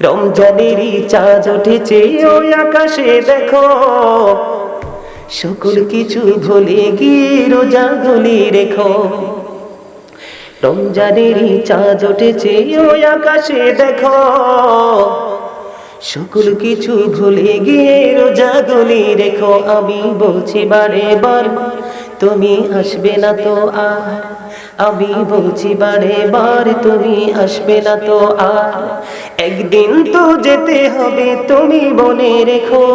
রমজানেরই চাঁদ উঠেছে ওই আকাশে দেখো, সকল কিছু ভুলে গিয়ে রোজাগুলি রেখো। রমজানেরই চাঁদ উঠেছে ওই আকাশে দেখো, সকল কিছু ভুলে গিয়ে রোজাগুলি রেখো। আমি বলছি বারে বার তুমি আসবে না তো আর, আমি বলছি বারে বার তুমি আসবে না তো আর। একদিন তো যেতে হবে তুমি মনে রেখো,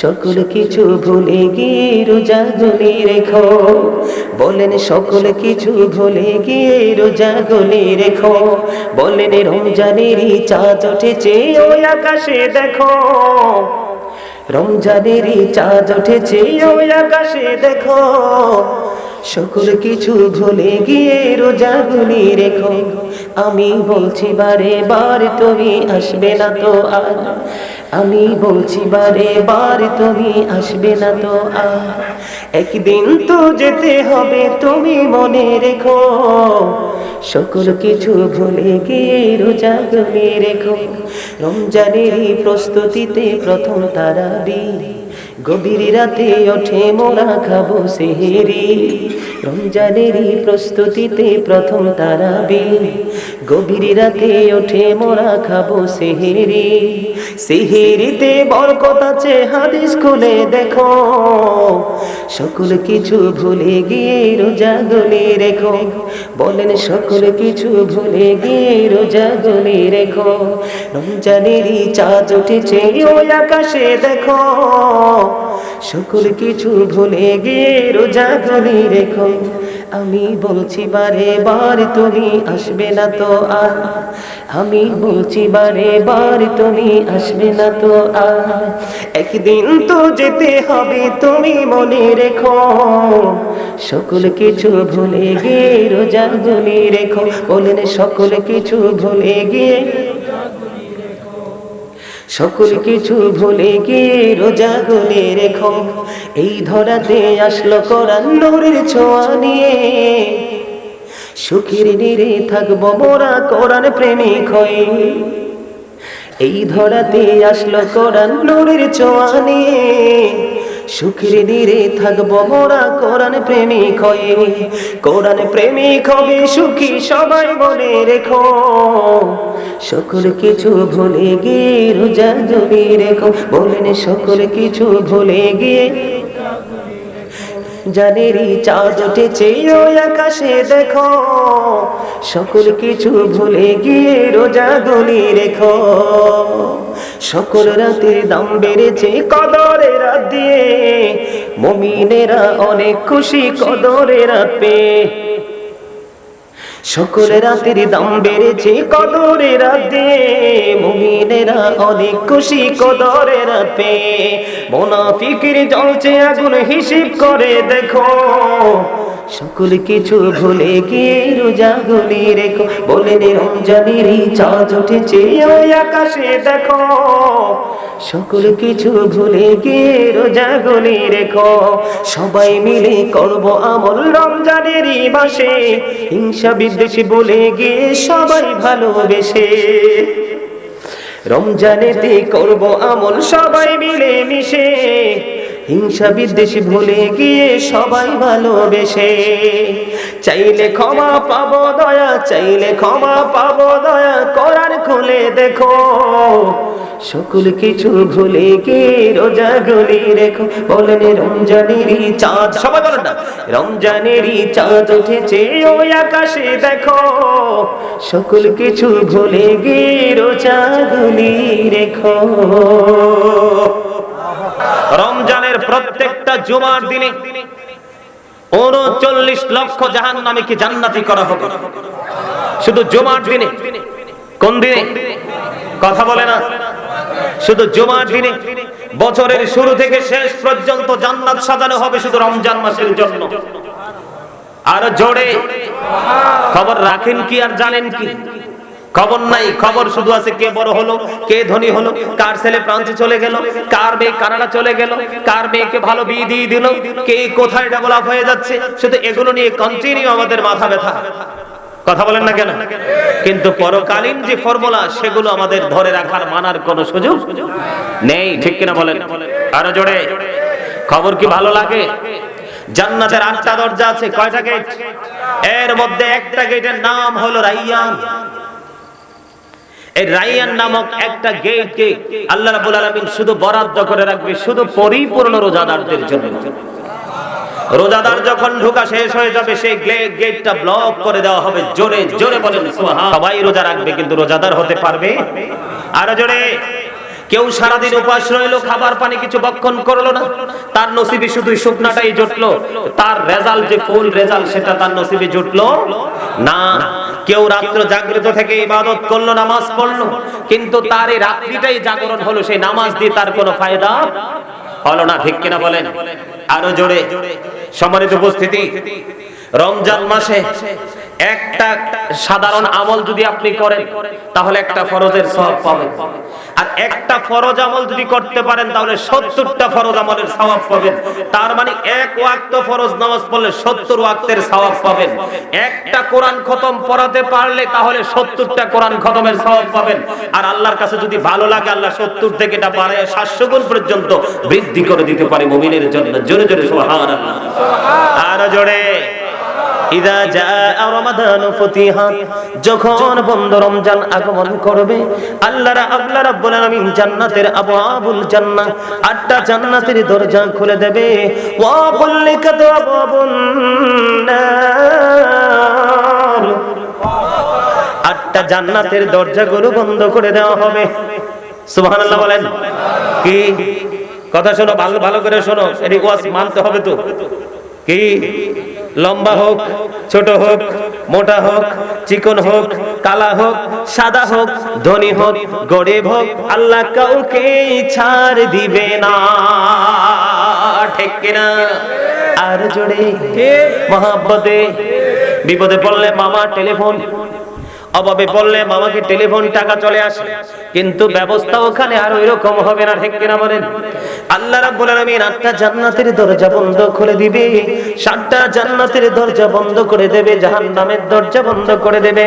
সকল কিছু ভুলে গিয়ে রোজাগুলি রেখো। বলেন সকল কিছু ভুলে গিয়ে রোজাগুলি রেখো। বলেন রমজানেরই চাঁদ উঠেছে ওই আকাশে দেখো, রমজানেরই চাঁদ উঠেছে ওই আকাশে দেখো, সকল কিছু ভুলে গিয়ে রোজাগুলি রেখো। আমি বলছি বারে বার তুমি আসবে না তো আর, আমি বলছি বারে বার তুমি আসবে না তো আর। একদিন তো যেতে হবে তুমি মনে রেখো, সকল কিছু ভুলে গিয়ে রোজাগুলি রেখো। রমজানেরই প্রস্তুতিতে প্রথম তারাবি, গভীর রাতে ওঠে মোরা খাবো সেহেরি। রমজানেরই প্রস্তুতিতে প্রথম তারাবি, গভীর রাতে ওঠে মোরা খাবো সেহেরি। সেহেরিতে বরকত আছে হাদিস খুলে দেখো, সকল কিছু ভুলে গিয়ে রোজাগুলি রেখো। বলেন সকল কিছু ভুলে গিয়ে রোজাগুলি রেখো। রমজানেরই চাঁদ উঠেছে ওই আকাশে দেখো, সকল কিছু ভুলে গিয়ে রোজাগুলি রেখো। আমি বলছি বারে বার তুমি আসবে না তো আর, আমি বলছি বারে বার তুমি আসবে না তো আর। একদিন তো যেতে হবে তুমি মনে রেখো, সকল কিছু ভুলে গিয়ে রোজাগুলি রেখো। বলেন সকল কিছু ভুলে গিয়ে, সকল কিছু ভুলে গিয়ে রোজাগুলি রেখো। এই ধরাতে আসলো কোরআন নূরের ছোঁয়া নিয়ে, সুখের নীড়ে থাকবো মোরা কোরআন প্রেমিক হয়ে। এই ধরাতে আসলো কোরআন নূরের ছোঁয়া নিয়ে, সুখের নীড়ে থাকবো মোরা কোরআন প্রেমিক হয়ে। কোরআন প্রেমিক হবে সুখী সবাই মনে রেখো, সকল কিছু ভুলে গিয়ে রোজাগুলি রেখো। বলেন সকল কিছু ভুলে গিয়ে, জানেরই চাঁদ উঠেছে ওই আকাশে দেখো, সকল কিছু ভুলে গিয়ে রোজাগুলি রেখো। সকল রাতের দাম বেড়েছে কদরের রাত দিয়ে, মুমিনেরা অনেক খুশি কদরের রাত পেয়ে। সকল রাতের দাম বেড়েছে কদরের রাত দিয়ে, মুমিনেরা অনেক খুশি কদরের রাত পেয়ে। মুনাফিকের জ্বলছে আগুন হিসেব করে দেখো, সকল কিছু ভুলে গিয়ে রোজাগুলি রেখো। বলেন রমজানেরই চাঁদ উঠেছে ওই আকাশে দেখো, সকল কিছু ভুলে গিয়ে রোজাগুলি রেখো। সবাই মিলে করব আমল রমজানেরই মাসে, হিংসা বিদ্বেষ ভুলে গিয়ে সবাই ভালোবেসে। রমজানেতে করব আমল সবাই মিলে মিশে, হিংসা বিদ্বেষ ভুলে গিয়ে সবাই ভালোবেসে। চাইলে ক্ষমা পাবো দয়া, চাইলে ক্ষমা পাবো দয়া, কোরআন খুলে দেখো, সকল কিছু ভুলে গিয়ে রোজাগুলি রেখো। বলেন রমজানেরই চাঁদ, সবাই বলেন না, রমজানেরই চাঁদ উঠেছে ওই আকাশে দেখো, সকল কিছু ভুলে গিয়ে রোজাগুলি রেখো। রমজানের প্রত্যেকটা জুমার দিনে ৩৯ লক্ষ জাহান্নামীকে জান্নাতি করা হবে, শুধু জুমার দিনে। কোন দিনে? কথা বলে না, শুধু জুমার দিনে। বছরের শুরু থেকে শেষ পর্যন্ত জান্নাত সাজানো হবে শুধু রমজান মাসের জন্য। আর জোরে খবর রাখেন কি আর জানেন কি? খবর নাই, খবর শুধু আছে কে বড় হলো, কে ধনী হলো, কার ছেলে প্রান্তে চলে গেল, কার মেয়ে কানাডা চলে গেল, কার মেয়েকে ভালো বিয়ে দিয়ে দিল, কে কোথায় ডেভেলপ হয়ে যাচ্ছে, শুধু এগুলো নিয়ে কন্টিনিউ আমাদের মাথা ব্যথা। কথা বলেন না কেন? কিন্তু পরকালীন যে ফর্মুলা সেগুলো আমাদের ধরে রাখার মানার কোনো সুযোগ নেই, ঠিক কিনা বলেন? আরো জোরে। খবর কি ভালো লাগে? জান্নাতের 8টা দরজা আছে। কয়টা গেট? এর মধ্যে একটা গেটের নাম হলো রাইয়ান। এই রাইয়ান নামক একটা গেটকে আল্লাহ রাব্বুল আলামিন শুধু বরাদ্দ করে রাখবে শুধু পরিপূর্ণ রোজাদারদের জন্য। রোজাদার যখন ঢোকা শেষ হয়ে যাবে সেই গেটটা ব্লক করে দেওয়া হবে। জোরে জোরে বলেন সুবহান। সবাই রোজা রাখবে কিন্তু রোজাদার হতে পারবে? আরো জোরে। কেউ সারাদিন উপাস রইলো, খাবার পানি কিছু ভক্ষণ করলো না, তার নসিবে শুধু শুকনাটাই জুটলো, তার রেজাল্ট যে ফুল রেজাল্ট সেটা তার নসিবে জুটলো না। কেউ রাত্র জাগ্রত থেকে ইবাদত করলো, নামাজ পড়লো, কিন্তু তার এই রাত্রিটাই জাগরণ হলো, সেই নামাজ দিয়ে তার কোনো ফায়দা হলো না, ঠিক কিনা বলেন? আরো জোরে। সম্মানিত উপস্থিতি, রমজান মাসে একটা সাধারণ আমল যদি আপনি করেন তাহলে একটা ফরজের সওয়াব পাবেন, আর একটা ফরজ আমল যদি করতে পারেন তাহলে 70টা ফরজ আমলের সওয়াব পাবেন। তার মানে এক ওয়াক্ত ফরজ নামাজ পড়লে 70 ওয়াক্তের সওয়াব পাবেন। একটা কোরআন খতম পড়াতে পারলে তাহলে 70টা কোরআন খতমের সওয়াব পাবেন। আর আল্লাহর কাছে যদি ভালো লাগে আল্লাহ 70 থেকে এটা বাড়ায় 700 গুণ পর্যন্ত বৃদ্ধি করে দিতে পারে মুমিনের জন্য। জোরে জোরে সুবহানাল্লাহ। আর জোরে। ইদা জাআ রমাদান ফুতিহাত, যখন বন্ধ রমজান আগমন করবে আল্লাহ রাব্বুল আলামিন জান্নাতের আবওয়াবুল জান্নাহ 8টা জান্নাতের দরজা খুলে দেবে। ওয়া কুল্লিকাত আবওয়াবুন নার, 8টা জান্নাতের দরজাগুলো বন্ধ করে দেওয়া হবে। সুবহানাল্লাহ বলেন। কি কথা শোনো, ভালো ভালো করে শোনো, এই ওয়াজ মানতে হবে তো। কি লম্বা হোক, ছোট হোক, মোটা হোক, চিকন হোক, কালা হোক, সাদা হোক, ধনী হোক, গরিব হোক, আল্লাহ কাউকে ছাড় দিবে না, ঠিক কিনা? আর জোরে। মহাব্বতে বিপদে পড়লে মামা টেলিফোন, অভাবে পড়লে মামাকে টেলিফোন টাকা চলে আসে, কিন্তু ব্যবস্থা ওখানে আর ওইরকম হবে না, ঠিক কিনা বলেন? আল্লাহ রাব্বুল আলামিন 8টা জান্নাতের দরজা বন্ধ করে দিবে, 7টা জান্নাতের দরজা বন্ধ করে দেবে, জাহান্নামের দরজা বন্ধ করে দেবে।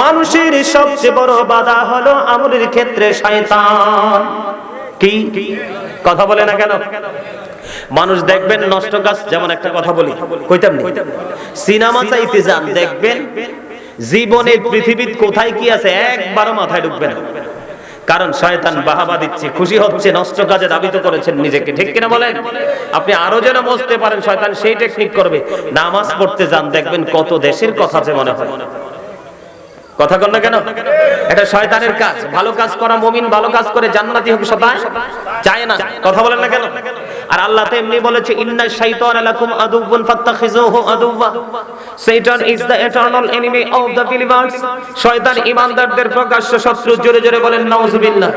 মানুষের সবচেয়ে বড় বাধা হলো আমলের ক্ষেত্রে শয়তান। কি কথা বলে না কেন? মানুষ দেখবেন নষ্ট কাজ, যেমন একটা কথা বলি, কইতাম নি, সিনেমা চাইতে যান, দেখবেন জীবনে পৃথিবীর কোথায় কি আছে একবারও মাথায় ঢুকবে না, কারণ শয়তান বাহাবা দিচ্ছে, খুশি হচ্ছে, নষ্ট কাজে দাবিত করেছেন নিজেকে, ঠিক কিনা বলেন? আপনি আরো যেন বুঝতে পারেন শয়তান সেই টেকনিক করবে। নামাজ পড়তে যান, দেখবেন কত দেশের কথা যে মনে হয়। কথা কন না কেন? এটা শয়তানের কাজ। ভালো কাজ করা মুমিন ভালো কাজ করে জান্নাতি হবে সবাই চায় না। কথা বলেন না কেন? আর আল্লাহ তো এমনি বলেছে, ইন্না শাইতানা লাকুম আদুউন ফাত্তাখিযুহু আদুওয়া, শয়তান is the eternal enemy of the believers. শয়তান ঈমানদারদের প্রকাশ্য শত্রু। জোরে জোরে বলেন নাউযুবিল্লাহ।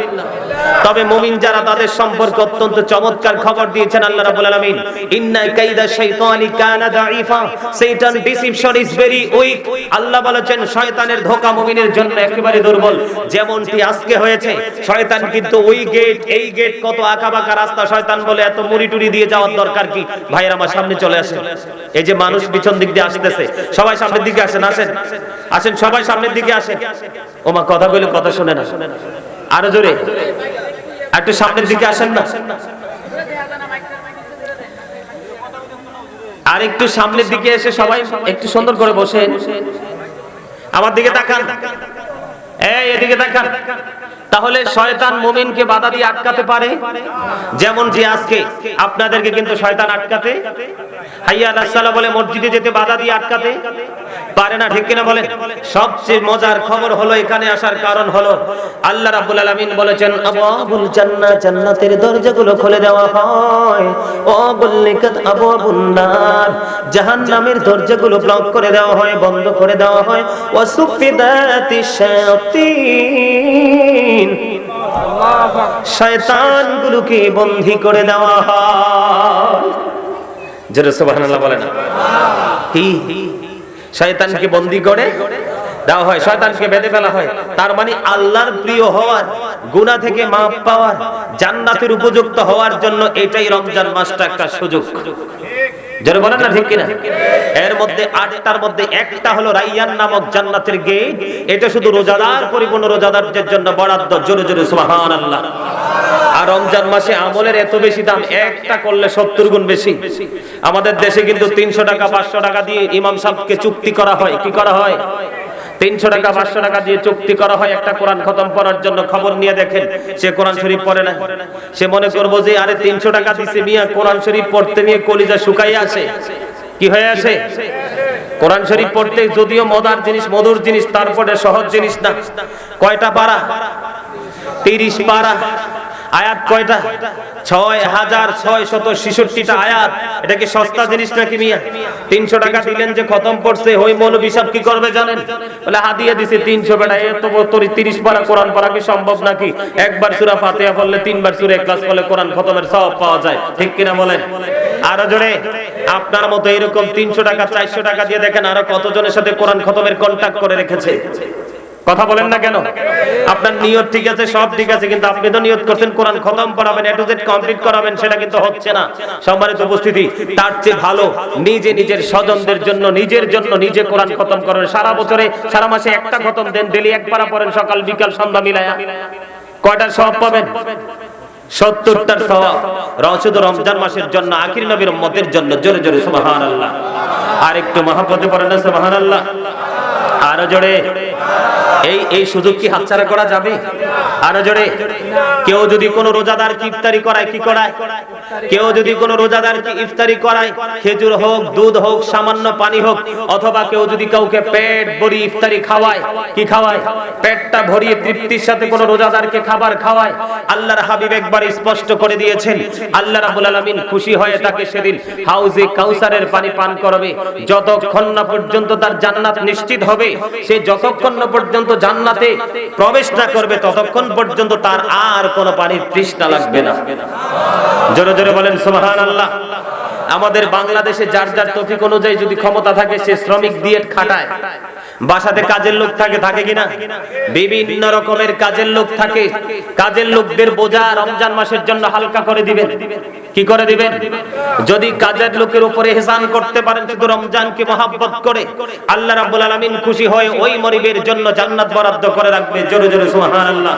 তবে মুমিন যারা তাদের সম্পর্কে অত্যন্ত চমৎকার খবর দিয়েছেন আল্লাহ রাব্বুল আলামিন, ইন্না কাইদা শাইতানি কানা দাঈফা, শয়তান ডিসিপশন ইজ ভেরি উইক। আল্লাহ বলেছেন শয়তানের ধোঁকা মুমিনের জন্য একেবারে দুর্বল। যেমনটি আজকে হয়েছে, শয়তান কিন্তু ওই গেট এই গেট, কত আঁকাবাঁকা রাস্তা, শয়তান বলে এত মুড়ি টুড়ি দিয়ে যাওয়ার দরকার কি? ভাইয়ের আমার সামনে চলে আসেন। এই যে মানুষ পিছন দিক দিয়ে আসতেছে, সবাই সামনের দিকে আসেন, আসেন আসেন, সবাই সামনের দিকে আসেন। ওমা কথা বলে কথা শুনে না, আরো জোরে একটু সামনের দিকে আসেন না, আর একটু সামনের দিকে এসে সবাই একটু সুন্দর করে বসেন। আমার দিকে তাকান, এই এদিকে তাকান। তাহলে শয়তান মুমিনকে বাধা দিয়ে আটকাতে পারে, যেমন যে আজকে আপনাদেরকে কিন্তু শয়তান আটকাতে, হাইয়া আলাস সালাহ বলে মসজিদে যেতে বাধা দিয়ে আটকাতে পারে না, ঠিক কিনা বলেন? সবচেয়ে মজার খবর হলো, এখানে আসার কারণ হলো আল্লাহ রাব্বুল আলামিন বলেছেন আবওয়াবুল জান্নাহ, জান্নাতের দরজাগুলো খুলে দেওয়া হয়। ও গুল্লিকাত আবওয়াবুন নার, জাহান্নামের দরজাগুলো ব্লক করে দেওয়া হয়, বন্ধ করে দেওয়া হয়। ওয়া সুফিদাতিশ শায়াতিন, শয়তানগুলোকে বন্দী করে দেওয়া হয়। জোরে সুবহানাল্লাহ বলেন। কি শয়তানকে বন্দী করে দেওয়া হয়, শয়তানকে বেঁধে ফেলা হয়। তার মানে আল্লাহর প্রিয় হওয়ার, গুনাহ থেকে মাফ পাওয়ার, জান্নাতের উপযুক্ত হওয়ার জন্য এটাই রমজান মাসটা একটা সুযোগ। যারা বলেন না ঠিক কিনা? এর মধ্যে 8টার মধ্যে একটা হলো রাইয়ান নামক জান্নাতের গেট। এটা শুধু রোজাদার, পরিপূর্ণ রোজাদারদের জন্য বরাদ্দ। জোরে জোরে সুবহানাল্লাহ। আর রমজান মাসে আমলের এত বেশি দাম, একটা করলে 70 গুণ বেশি। আমাদের দেশে কিন্তু 300 টাকা 500 টাকা দিয়ে ইমাম সাহেবকে চুক্তি করা হয়। কি করা হয়? 300 টাকা 500 টাকা দিয়ে চুক্তি করা হয় একটা কোরআন খতম করার জন্য। খবর নিয়ে দেখেন, সে কোরআন শরীফ পড়ে না। সে মনে করবো যে আরে 300 টাকা দিছে মিয়া, কোরআন শরীফ পড়তে নিয়ে কলিজা শুকাইয়া আসে। কি হয়ে আসে? কোরআন শরীফ পড়তে যদিও মজার জিনিস, মধুর জিনিস, তারপরে সহজ জিনিস না। কয়টা পারা? 30 পারা। আয়াত কয়টা? 6666টা আয়াত। এটা কি সস্তা জিনিস নাকি মিয়া? 300 টাকা দিলেন যে খতম পড়ছে, ওই মৌলভী সাহেব কি করবে জানেন? বলে হাদিয়া দিছে 300 বেটা। এত 30 পারা কোরআন পড়া কি সম্ভব নাকি? একবার সূরা ফাতিহা পড়লে 3 বার সূরা ইখলাস পড়লে কোরআন খতমের সওয়াব পাওয়া যায়। ঠিক কিনা বলেন? আরো জোরে। আপনার মতো এরকম 300 টাকা 400 টাকা দিয়ে দেখেন আরো কতজনের সাথে কোরআন খতমের কন্টাক্ট করে রেখেছে। কথা বলেন না কেন? আপনার নিয়ত ঠিক আছে, সব ঠিক আছে, কিন্তু আপনি তো নিয়ত করছেন কোরআন খতম করাবেন, এ টু জেড কমপ্লিট করাবেন, সেটা কিন্তু হচ্ছে না। সম্মানিত উপস্থিতি, তার চেয়ে ভালো নিজে নিজের স্বজনদের জন্য, নিজের জন্য নিজে কোরআন খতম করেন। সারা বছরে, সারা মাসে একটা খতম দেন, ডেলি একবার পড়েন, সকাল বিকাল সন্ধ্যা মিলায়া। কয়টার সওয়াব পাবেন? 70টার সওয়াব। শুধু রমজান মাসের জন্য, আখির নবীর উম্মতের জন্য। জোরে জোরে সুবহানাল্লাহ। আর একটু মহাপদে পড়েন না সুবহানাল্লাহ। আরো জোরে। এই সুযোগ কি হাতছাড়া করা যাবে? আরো জোরে। কেউ যদি কোনো রোজাদার কি ইফতারি করায়, কি করায়? কেউ যদি কোনো রোজাদার কি ইফতারি করায়, খেজুর হোক, দুধ হোক, সামান্য পানি হোক, অথবা কেউ যদি কাউকে পেট ভরিয়ে ইফতারি খাওয়ায়, কি খাওয়ায়? পেটটা ভরিয়ে তৃপ্তির সাথে কোনো রোজাদারকে খাবার খাওয়ায়, আল্লাহর হাবিব একবার স্পষ্ট করে দিয়েছেন, আল্লাহ রাব্বুল আলামিন খুশি হয়ে তাকে সেদিন হাউজে কাউসারের পানি পান করাবে। যতক্ষণ না পর্যন্ত তার জান্নাত নিশ্চিত হবে, সে যতক্ষণ না পর্যন্ত জান্নাতে প্রবেশ না করবে, ততক্ষণ পর্যন্ত তার আর কোনো পানির তৃষ্ণা লাগবে না। জোরে জোরে বলেন সুবহানাল্লাহ। আমাদের বাংলাদেশে যার যার তৌফিক অনুযায়ী যদি ক্ষমতা থাকে, সে শ্রমিক দিয়ে খাটায়। বাসাতে কাজের লোক থাকে, থাকে কিনা? বিভিন্ন রকমের কাজের লোক থাকে। কাজের লোকদের বোঝা রমজান মাসের জন্য হালকা করে দিবেন। কি করে দিবেন? যদি কাজের লোকের উপরে ইহসান করতে পারেন, শুধু রমজানকে মহব্বত করে, আল্লাহ রাব্বুল আলামিন খুশি হয়ে ওই মরিবের জন্য জান্নাত বরাদ্দ করে রাখবে। জোরে জোরে সুবহানাল্লাহ।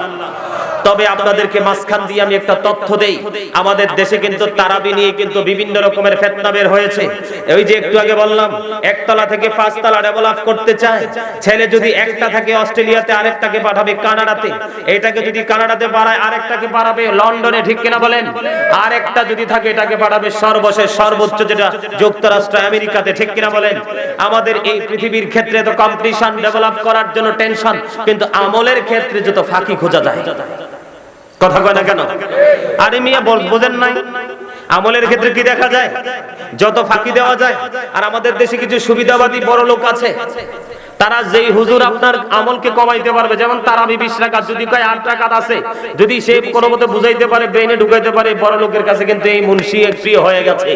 তবে আপনাদেরকে মাঝখান দিয়ে আমি একটা তথ্য দেই, আমাদের দেশে কিন্তু তারাবি নিয়ে কিন্তু বিভিন্ন রকমের ফিতনা বের হয়েছে। ওই যে একটু আগে বললাম, একতলা থেকে 5 তলা ডেভেলপ করতে চায়। ছেলে যদি একটা থাকে অস্ট্রেলিয়াতে, আরেকটাকে পাঠাবে কানাডাতে। এটাকে যদি কানাডাতে পাঠায়, আরেকটাকে পাঠাবে লন্ডনে। ঠিক কিনা বলেন? আরেকটা যদি থাকে, এটাকে পাঠাবে সর্বশেষ সর্বোচ্চ যেটা যুক্তরাষ্ট্র আমেরিকাতে। ঠিক কিনা বলেন? আমাদের এই পৃথিবীর ক্ষেত্রে তো কম্পিটিশন, ডেভেলপ করার জন্য টেনশন, কিন্তু আমলের ক্ষেত্রে যত ফাঁকি খোঁজা যায়। কথা কয় না কেন? আরে মিয়া বোঝেন নাই? আমলের ক্ষেত্রে কি দেখা যায়? যত ফাঁকি দেওয়া যায়। আর আমাদের দেশে কিছু সুবিধাবাদী বড় লোক আছে, তারা যেই হুজুর আপনার আমলকে কমাইতে পারবে, যেমন তারাবি 20 রাকাত, যদি কয় 8 রাকাত আছে, যদি সে কোনো মতে বুঝাইতে পারে, ব্রেইনে ঢুকাইতে পারে, বড় লোকের কাছে কিন্তু এই মুন্সি প্রিয় হয়ে গেছে।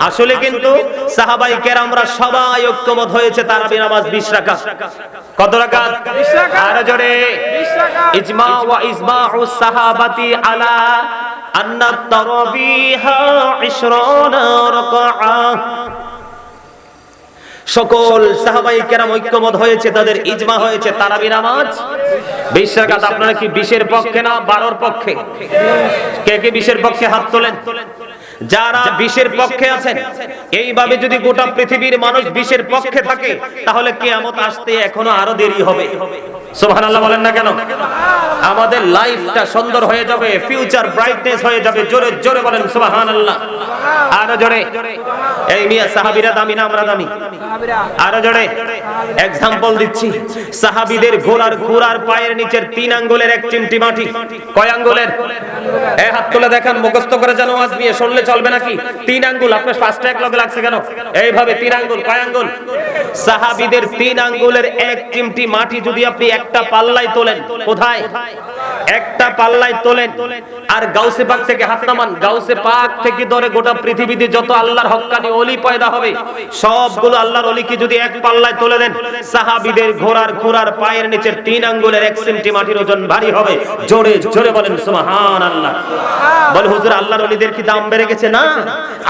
আসলে কিন্তু সাহাবায়ে কেরামরা সবাই ঐক্যমত হয়েছে তারাবি নামাজ 20 রাকাত। কত রাকাত? 20 রাকাত। আর জোরে 20 রাকাত। ইজমা ওয়া ইজমাউস সাহাবাতি আলা আন্না তারাবিহা 20 রাকাত। সকল সাহাবায়ে কেরাম ঐক্যমত হয়েছে, তাদের ইজমা হয়েছে তারাবি নামাজ 20 রাকাত। আপনারা কি 20-এর পক্ষে না 12-এর পক্ষে? কে কে 20-এর পক্ষে হাত তোলেন? যারা 20-এর পক্ষে আছেন, এইভাবে যদি গোটা পৃথিবীর মানুষ 20-এর পক্ষে থাকে, তাহলে কিয়ামত আসতে এখনো আরো দেরি হবে। সুবহানাল্লাহ বলেন না কেন? আমাদের লাইফটা সুন্দর হয়ে যাবে, ফিউচার ব্রাইটনেস হয়ে যাবে। জোরে জোরে বলেন সুবহানাল্লাহ। আরো জোরে। এই মিয়া সাহাবীরা দামি না আমরা দামি? আরো জোরে। एग्जांपल দিচ্ছি, সাহাবীদের ঘোড়ার পায়ের নিচের 3 আঙ্গুলের 1 চিমটি মাটি। কয় আঙ্গুলের? এই হাত তুলে দেখেন, মুখস্থ করে জানো, আজ নিয়ে শুনলে চলবে নাকি? 3 আঙ্গুল। আপনার পাঁচটা এক লগে লাগছে কেন? এইভাবে 3 আঙ্গুল। কয় আঙ্গুল? সাহাবীদের 3 আঙ্গুলের 1 চিমটি মাটি যদি আপনি একটা পাল্লায় তোলেন, কোথায়? একটা পাল্লায় তোলেন আর গাউসে পাক থেকে হাত নামান, গাউসে পাক থেকে ধরে গোটা পৃথিবীতে যত আল্লাহর হক্কানি ওলি পয়দা হবে সবগুলো আল্লাহর ওলিকে যদি এক পাল্লায় তুলে দেন, সাহাবীদের ঘোড়ার খুরার পায়ের নিচে 3 আঙ্গুলের 1 সেন্টি মাটির ওজন ভারী হবে। জোরে জোরে বলেন সুবহানাল্লাহ। বল হুজুর আল্লাহর ওলিদের কি দাম বেড়ে গেছে? না,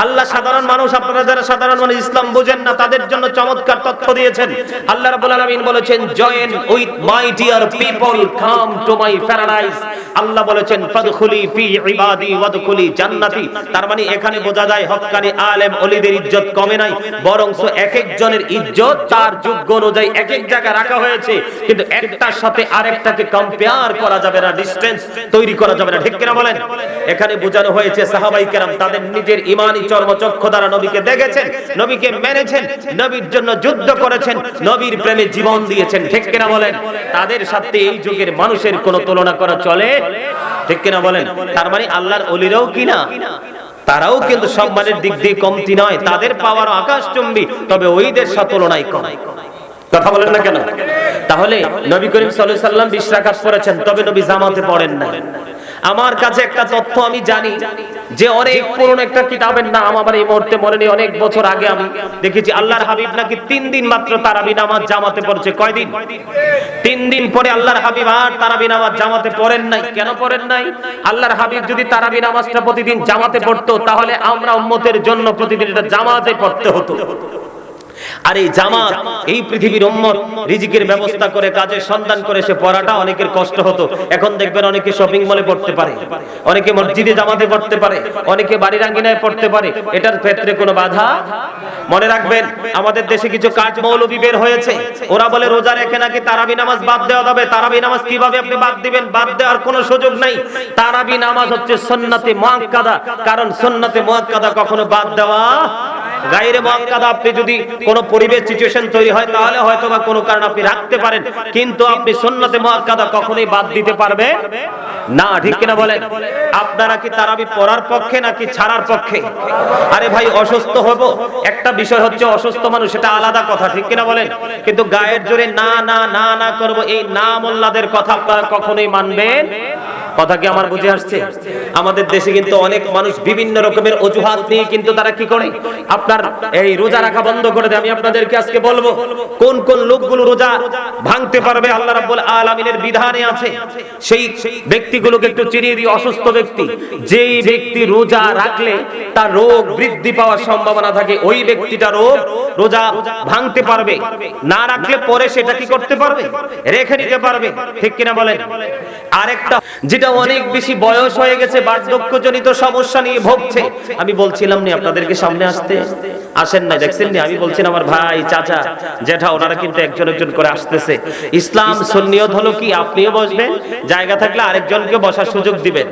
আল্লাহ সাধারণ মানুষ, আপনারা যারা সাধারণ মানুষ ইসলাম বুঝেন না তাদের জন্য চমৎকার তথ্য দিয়েছেন। আল্লাহ রাব্বুল আলামিন বলেছেন join with my dear people, come to my paradise. আল্লাহ বলেছেন ফাদখুলি ফি ইবাদি ওয়াদখুলি জান্নাতি। তার মানে এখানে বোঝা যায় হক্কানি আলেম ওলিদের ইজ্জত কমে নাই, বরং এক একজনের ইজ্জত তার যোগ্য অনুযায়ী এক এক জায়গায় রাখা হয়েছে, কিন্তু একটার সাথে আরেকটাকে কম্পেয়ার করা যাবে না, ডিসটেন্স তৈরি করা যাবে না। ঠিক কিনা বলেন? এখানে বোঝানো হয়েছে সাহাবায়ে কেরাম তাদের নিজের ঈমানি চর্মচক্ষু দ্বারা নবীকে দেখেছেন, নবীকে মেনেছেন, নবীর জন্য যুদ্ধ করেছেন, নবীর প্রেমে জীবন দিয়েছেন। ঠিক কিনা বলেন? তাদের সাথে এই যুগের মানুষের কোনো তুলনা করা চলে? ঠিক কিনা বলেন? তার মানে আল্লাহর ওলিরাও কিনা তারাও কিন্তু সম্মানের দিক দিয়ে কমতি নয়, তাদের পাওয়ার আকাশচুম্বী, তবে ওইদের সাথে তুলনায় কম। কথা বলেন না কেন? তাহলে নবী করিম সাল্লাল্লাহু আলাইহি সাল্লাম 20 রাকাত পড়েছেন, তবে নবী জামাতে পড়েন না। আমার কাছে একটা তথ্য আমি জানি যে অনেক পুরনো একটা কিতাবের নাম আমার এই মুহূর্তে মনে নেই, অনেক বছর আগে আমি দেখেছি আল্লাহর হাবিব নাকি 3 দিন মাত্র তারাবি নামাজ জামাতে পড়ছে। কয়দিন? 3 দিন পরে আল্লাহর হাবিব আর তারাবি নামাজ জামাতে পড়েন নাই। কেন পড়েন নাই? আল্লাহর হাবিব যদি তারাবি নামাজটা প্রতিদিন জামাতে পড়তো তাহলে আমরা উম্মতের জন্য প্রতিদিন এটা জামাতে পড়তে হতো। আর এই জামাত, এই পৃথিবীর উম্মত রিজিকের ব্যবস্থা করে কাজের সন্ধান করে সে পড়াটা অনেকের কষ্ট হতো। এখন দেখবেন অনেকে শপিং মলে পড়তে পারে, অনেকে মসজিদে জামাতে পড়তে পারে, অনেকে বাড়ির আঙ্গিনায় পড়তে পারে, এটার ক্ষেত্রে কোনো বাধা। মনে রাখবেন আমাদের দেশে কিছু কাজ মৌলবি বের হয়েছে, ওরা বলে রোজা রেখে নাকি তারাবি নামাজ বাদ দেওয়া যাবে। তারাবি নামাজ কিভাবে আপনি বাদ দিবেন? বাদ দেওয়ার কোনো সুযোগ নাই। তারাবি নামাজ হচ্ছে সুন্নাতে মুআক্কাদা, কারণ সুন্নাতে মুআক্কাদা কখনো বাদ দেওয়া গায়রে মুআক্কাদা। আপনি যদি কোন পরিবেশ সিচুয়েশন তৈরি হয় তাহলে হয়তো বা কোনো কারণে আপনি রাখতে পারেন, কিন্তু আপনি সুন্নাতে মুআক্কাদা কখনোই বাদ দিতে পারবে না। ঠিক কিনা বলেন? আপনারা কি তারাবি পড়ার পক্ষে নাকি ছাড়ার পক্ষে? আরে ভাই অসুস্থ হব একটা বিষয় হচ্ছে, অসুস্থ মানুষ সেটা আলাদা কথা। ঠিক কিনা বলেন? কিন্তু গায়ের জোরে না না না না করব, এই না মোল্লাদের কথা আপনারা কখনোই মানবেন? কথা কি আমার বুঝে আসছে? আমাদের দেশে কিন্তু অনেক মানুষ বিভিন্ন রকমের অজুহাত নিয়ে কিন্তু তারা কি করে আপনার এই রোজা রাখা বন্ধ করে দেয়। আমি আপনাদেরকে আজকে বলবো কোন কোন লোকগুলো রোজা ভাঙতে পারবে, আল্লাহ রাব্বুল আলামিনের বিধানে আছে। সেই ব্যক্তিগুলোকে একটু চিনিয়ে দিই। অসুস্থ ব্যক্তি, যেই ব্যক্তি রোজা রাখলে তার রোগ বৃদ্ধি পাওয়ার সম্ভাবনা থাকে, ওই ব্যক্তিটা রোজা ভাঙতে পারবে। না রাখলে পরে সেটা কি করতে পারবে? রেখে নিতে পারবে। ঠিক কিনা বলেন? আরেকটা যেটা অনেক বেশি বয়স হয়ে গেছে, বার্ধক্যজনিত সমস্যা নিয়ে ভুগছে। আমি বলছিলাম না আপনাদেরকে সামনে আসতে, আসেন না, দেখছেন না? আমি বলছিলাম আমার ভাই, চাচা, জেঠা, ওনারা কিন্তু একজন একজন করে আসতেছে। ইসলাম সুন্নিয়ত হলো কি আপনিও বসবেন, জায়গা থাকলে আরেকজনকে বসার সুযোগ দিবেন,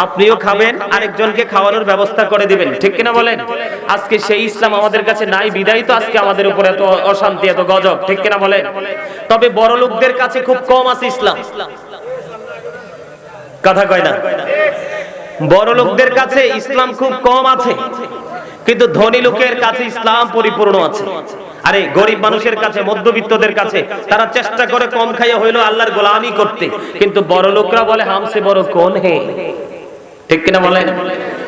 আপনিও খাবেন, আরেকজনকে খাওয়ানোর ব্যবস্থা করে দিবেন। ঠিক কিনা বলেন? আজকে সেই ইসলাম আমাদের কাছে নাই, বিদায় তো আজকে আমাদের উপর এত অশান্তি, এত গজব। ঠিক কিনা বলেন? তবে বড় লোকদের কাছে খুব কম আছে ইসলাম। কথা কয় না? বড় লোকদের কাছে ইসলাম খুব কম আছে, কিন্তু ধনী লোকের কাছে ইসলাম পরিপূর্ণ আছে। আরে গরিব মানুষের কাছে, মধ্যবিত্তদের কাছে তারা চেষ্টা করে কম খাইয়া হইলো আল্লাহর গোলামি করতে, কিন্তু বড় লোকরা বলে হামসে বড় কোন হে। ঠিক কিনা বলেন?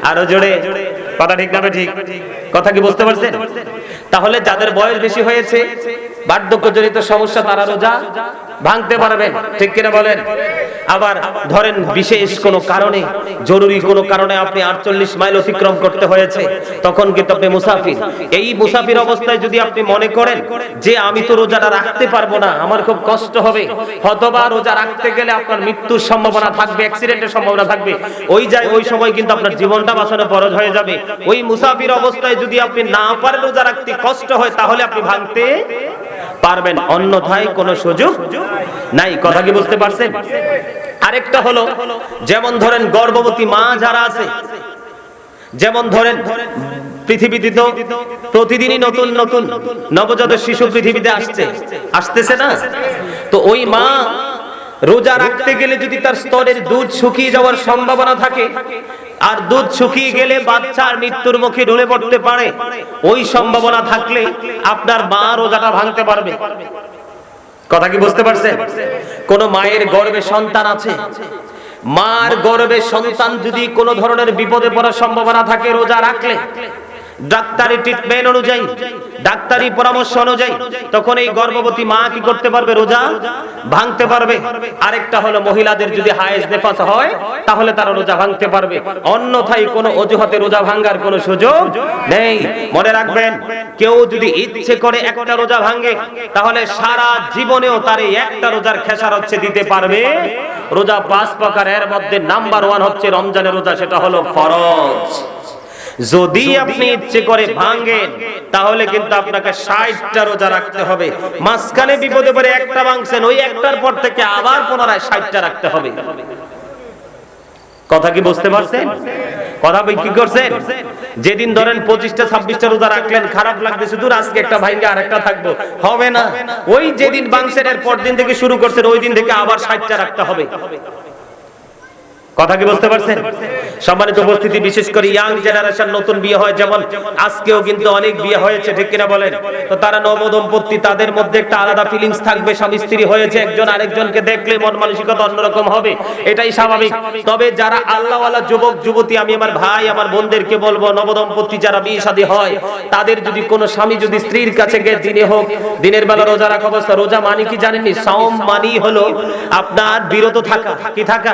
আরো জোরে কথা। ঠিক না ঠিক? কথা কি বুঝতে পারছেন? তাহলে যাদের বয়স বেশি হয়েছে, বার্ধক্যজনিত সমস্যা, তারা রোজা ভাঙতে পারবেন। ঠিক কিনা বলেন? আবার ধরেন বিশেষ কোনো কারণে, জরুরি কোনো কারণে আপনি 48 মাইল অতিক্রম করতে হয়েছে, তখন কিন্তু আপনি মুসাফির। এই মুসাফির অবস্থায় যদি আপনি মনে করেন যে আমি তো রোজাটা রাখতে পারবো না, আমার খুব কষ্ট হবে, হয়তোবা রোজা রাখতে গেলে আপনার মৃত্যুর সম্ভাবনা থাকবে, অ্যাক্সিডেন্টের সম্ভাবনা থাকবে, ওই সময় কিন্তু আপনার জীবনটা বাঁচানো ফরজ হয়ে যাবে। ওই মুসাফির অবস্থায় যদি আপনি না পারেন রোজা রাখতে, কষ্ট হয়, তাহলে আপনি ভাঙতে পারবেন, অন্যথায় কোনো সুযোগ নাই। কথা কি বুঝতে পারছেন? আরেকটা হলো, যেমন ধরেন গর্ভবতী মা যারা আছে, যেমন ধরেন পৃথিবীতে তো প্রতিদিনই নতুন নতুন নবজাত শিশু পৃথিবীতে আসতেছে না? তো ওই মা রোজা রাখতে গেলে যদি তার স্তনের দুধ শুকিয়ে যাওয়ার সম্ভাবনা থাকে, আর দুধ শুকিয়ে গেলে বাচ্চার মৃত্যুর মুখে ঢলে পড়তে পারে, ওই সম্ভাবনা থাকলে আপনার মা রোজাটা ভাঙতে পারবে। কথা কি বুঝতে পারছেন? কোন মায়ের গর্ভে সন্তান আছে, মার গর্ভে সন্তান যদি কোনো ধরনের বিপদে পড়ার সম্ভাবনা থাকে রোজা রাখলে, ডাক্তারি ট্রিটমেন্ট অনুযায়ী, ডাক্তারি পরামর্শ অনুযায়ী, তখন এই গর্ভবতী মা কি করতে পারবে? রোজা ভাঙতে পারবে। আরেকটা হলো মহিলাদের যদি হায়েজ নেফাস হয় তাহলে তারা রোজা ভাঙতে পারবে, অন্যথায় কোনো অজুহাতে রোজা ভাঙার কোনো সুযোগ নেই। মনে রাখবেন, কেউ যদি ইচ্ছে করে একটা রোজা ভাঙে তাহলে সারা জীবনেও তার এই একটা রোজার খেসারত দিতে পারবে। রোজা 5 প্রকার, এর মধ্যে নাম্বার 1 হচ্ছে রমজানের রোজা, সেটা হলো ফরজ। যদি আপনি ইচ্ছে করে ভাঙেন তাহলে কিন্তু আপনাকে 60টা রোজা রাখতে হবে। মাঝখানে বিপদে পড়ে একটা ভাঙছেন, ওই একটার পর থেকে আবার পুনরায় 60টা রাখতে হবে। কথা কি বুঝতে পারছেন? কথা কি করছেন? যেদিন ধরেন 25টা 26টা রোজা রাখলেন, খারাপ লাগতেছে, দূর আজকে একটা ভাঙে আরেকটা থাকবো, হবে না। ওই যেদিন ভাঙছেন এর পর দিন থেকে শুরু করছেন, ওই দিন থেকে আবার 60টা রাখতে হবে। কথা কি বুঝতে পারছেন? সম্মানিত উপস্থিতি, বিশেষ করে ইয়াং জেনারেশন, নতুন বিয়ে হয়, যেমন আজকেও কিন্তু অনেক বিয়ে হয়েছে, ঠিক কিনা বলেন? তো তারা নবদম্পতি, তাদের মধ্যে একটা আলাদা ফিলিংস থাকবে। স্বামী স্ত্রী হয়েছে, একজন আরেকজনকে দেখলে মন মানসিকতা অন্যরকম হবে, এটাই স্বাভাবিক। তবে যারা আল্লাহওয়ালা যুবক যুবতী, আমি আমার ভাই আমার বোনদেরকে বলবো, নবদম্পতি যারা বিয়ে শাদী হয়, তাদের যদি কোনো স্বামী যদি স্ত্রীর কাছে গিয়ে দিনে হোক, দিনের বেলা রোজা রাখা অবস্থা, রোজা মানে কি জানেননি? সাওম মানি হলো আপনার বিরত থাকা। কি থাকা?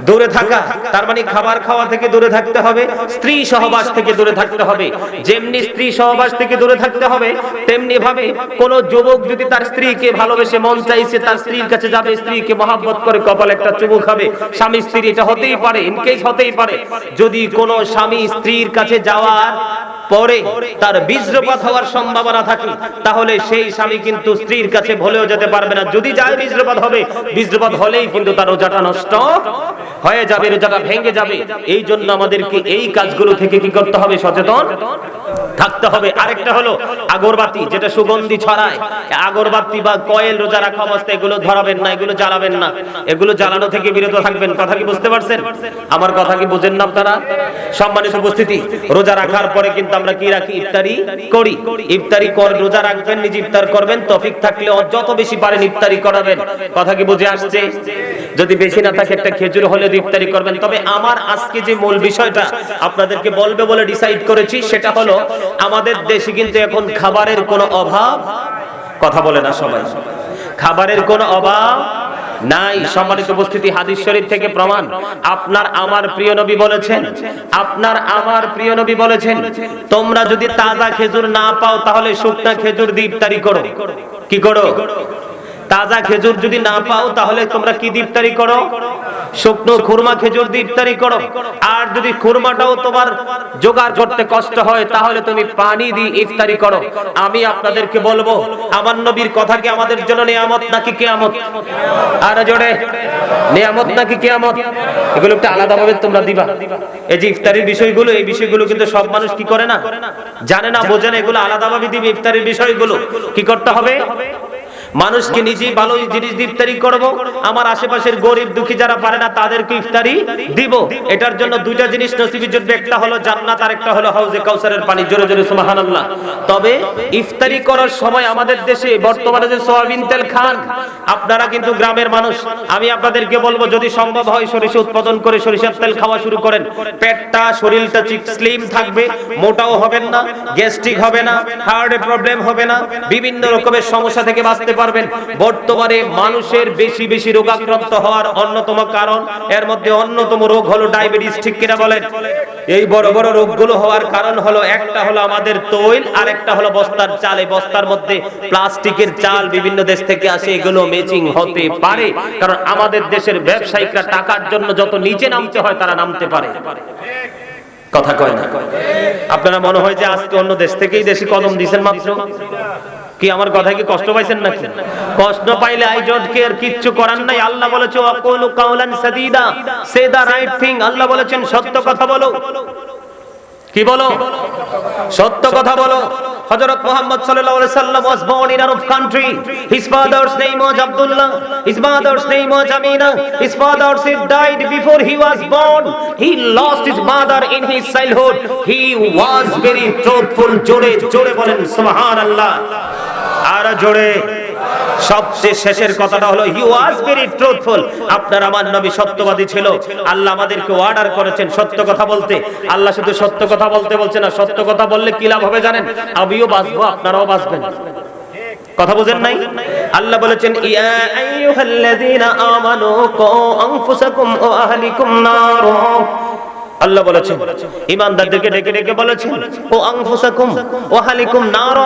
দূরে থাকা। তার মানে খাবার খাওয়া থেকে দূরে থাকতে হবে, স্ত্রী সহবাস থেকে দূরে থাকতে হবে। যেমনি স্ত্রী সহবাস থেকে দূরে থাকতে হবে, তেমনি ভাবে কোন যুবক যদি তার স্ত্রীকে ভালোবেসে মন চাইছে, তার স্ত্রীর কাছে যাবে, স্ত্রীকে মহব্বত করে কপালে একটা চুমু খাবে, স্বামী স্ত্রী, এটা হতেই পারে, ইনকেস হতেই পারে। যদি কোন স্বামী স্ত্রীর কাছে যাওয়ার পরে তার বীর্যপাত হওয়ার সম্ভাবনা থাকে, তাহলে সেই স্বামী কিন্তু স্ত্রীর কাছে ভুলেও যেতে পারবে না। যদি যায় বীর্যপাত হবে, বীর্যপাত হলেই কিন্তু তার রোজাটা নষ্ট হয়ে যাবে, রোজাটা ভেঙে যাবে। এই জন্য আমাদেরকে এই কাজগুলো থেকে কি করতে হবে? সচেতন থাকতে হবে। আরেকটা হলো আগরবাতি, যেটা সুগন্ধি ছড়ায়, আগরবাতি বা কয়েল রোজা রাখা অবস্থায় এগুলো ধরাবেন না, এগুলো জ্বালাবেন না, এগুলো জ্বালানো থেকে বিরত থাকবেন। কথা কি বুঝতে পারছেন? আমার কথা কি বুঝেন না আপনারা? সম্মানিত উপস্থিতি, রোজা রাখার পরে কিন্তু আমরা কি রাখি? ইফতারি করি। ইফতারি কর, রোজা রাখবেন, নিজে ইফতার করবেন, তৌফিক থাকলে যত বেশি পারেন ইফতারি করাবেন। কথা কি বুঝে আসছে? যদি বেশি না থাকে একটা খেজুর হলে ইফতারি করবেন। তবে আমার আজকে যে মূল বিষয়টা আপনাদেরকে বলবে বলে ডিসাইড করেছি, সেটা হলো আমাদের দেশে কিন্তু এখন খাবারের কোনো অভাব, কথা বলে না সবাই, খাবারের কোনো অভাব নাই। সম্মানিত উপস্থিতি, হাদিস শরীফ থেকে প্রমাণ। আপনার আমার প্রিয় নবী বলেছেন, আপনার আমার প্রিয় নবী বলেছেন, তোমরা যদি তাজা খেজুর না পাও তাহলে শুকনা খেজুর দিয়ে ইফতারি করো। কি করো? তাজা খেজুর যদি না পাও তাহলে তোমরা কি দিয়ে ইফতারি করো? শুকনো খুরমা খেজুর দিয়ে ইফতারি করো। আর যদি খুরমাটাও তোমার জোগাড় করতে কষ্ট হয় তাহলে তুমি পানি দিয়ে ইফতারি করো। আমি আপনাদেরকে বলবো, আমার নবীর কথা কি আমাদের জন্য নিয়ামত নাকি কিয়ামত? আর জোরে, নিয়ামত নাকি কিয়ামত? এগুলো একটু আলাদা ভাবে তোমরা দিবা। এই যে ইফতারির বিষয়গুলো, এই বিষয়গুলো কিন্তু সব মানুষ কি করে না, জানে না, বোঝে না। এগুলো আলাদা ভাবে দিবে। ইফতারির বিষয়গুলো কি করতে হবে? মানুষকে নিজেই ভালো জিনিস দিয়ে ইফতারি করব, আমার আশেপাশের গরিব দুঃখী যারা পারে না তাদেরকে ইফতারি দিব। এটার জন্য দুইটা জিনিস নসিবে জুটবে, একটা হলো জান্নাত আর একটা হলো হাউজে কাউসারের পানি। জোরে জোরে সুবহানাল্লাহ। তবে ইফতারি করার সময় আমাদের দেশে বর্তমানে যে সয়াবিন তেল খান, আপনারা কিন্তু গ্রামের মানুষ, আমি আপনাদেরকে বলবো যদি সম্ভব হয় সরিষা উৎপাদন করে সরিষার তেল খাওয়া শুরু করেন। পেটটা, শরীরটা স্লিম থাকবে, মোটাও হবেন না, গ্যাস্ট্রিক হবে না, হার্টে প্রবলেম হবে না, বিভিন্ন রকমের সমস্যা থেকে বাঁচতে পারবেন। বর্তমানে মানুষের বেশি বেশি রোগাক্রান্ত হওয়ার অন্যতম কারণ, এর মধ্যে অন্যতম রোগ হলো ডায়াবেটিস। ঠিক কিনা বলেন? এই বড় বড় রোগগুলো হওয়ার কারণ হলো, একটা হলো আমাদের তৈল, আর একটা হলো বস্তার চাল। এই বস্তার মধ্যে প্লাস্টিকের চাল বিভিন্ন দেশ থেকে আসে, এগুলো ম্যাচিং হতে পারে, কারণ আমাদের দেশের ব্যবসায়িকরা টাকার জন্য যত নিচে নামতে হয় তারা নামতে পারে। কথা কয় না? আপনারা মনে হয় যে আজকে অন্য দেশ থেকেই দেশি কদম দিয়েছেন মাত্র। কি আমার কথা কি কষ্ট পাইছেন নাকি? কষ্ট পাইলে আই ডোন্ট কেয়ার, কিচ্ছু করার নাই। আল্লাহ বলেছে ওয়াকুলু কাওলান সাদীদা, সে দা রাইট থিং। আল্লাহ বলেছেন সত্য কথা বলো। কি বলো? সত্য কথা বলো। হযরত মুহাম্মদ সাল্লাল্লাহু আলাইহি সাল্লাম was born in Arab country. His father's name was Abdullah. His mother's name was Amina. His father died before he was born. He lost his mother in his childhood. He was very truthful. জোরে জোরে বলেন সুবহানাল্লাহ। আর জোরে সবচেয়ে শেষের কথাটা হলো হি was very truthful. আপনার আমার নবী সত্যবাদী ছিল। আল্লাহ আমাদেরকে অর্ডার করেছেন সত্য কথা বলতে। আল্লাহ শুধু সত্য কথা বলতে বলছে না, সত্য কথা বললে কি লাভ হবে জানেন? আমিও বাঁচবো, আপনারাও বাঁচবেন। কথা বুঝেন নাই? আল্লাহ বলেছেন ইয়া আইয়ুহাল্লাযীনা আমানু কু আনফুসাকুম ওয়া আহলিকুম নার। আল্লাহ বলেছেন ঈমানদারদেরকে ডেকে ডেকে বলেছেন ও আনফুসাকুম ওয়া আহলিকুম নার।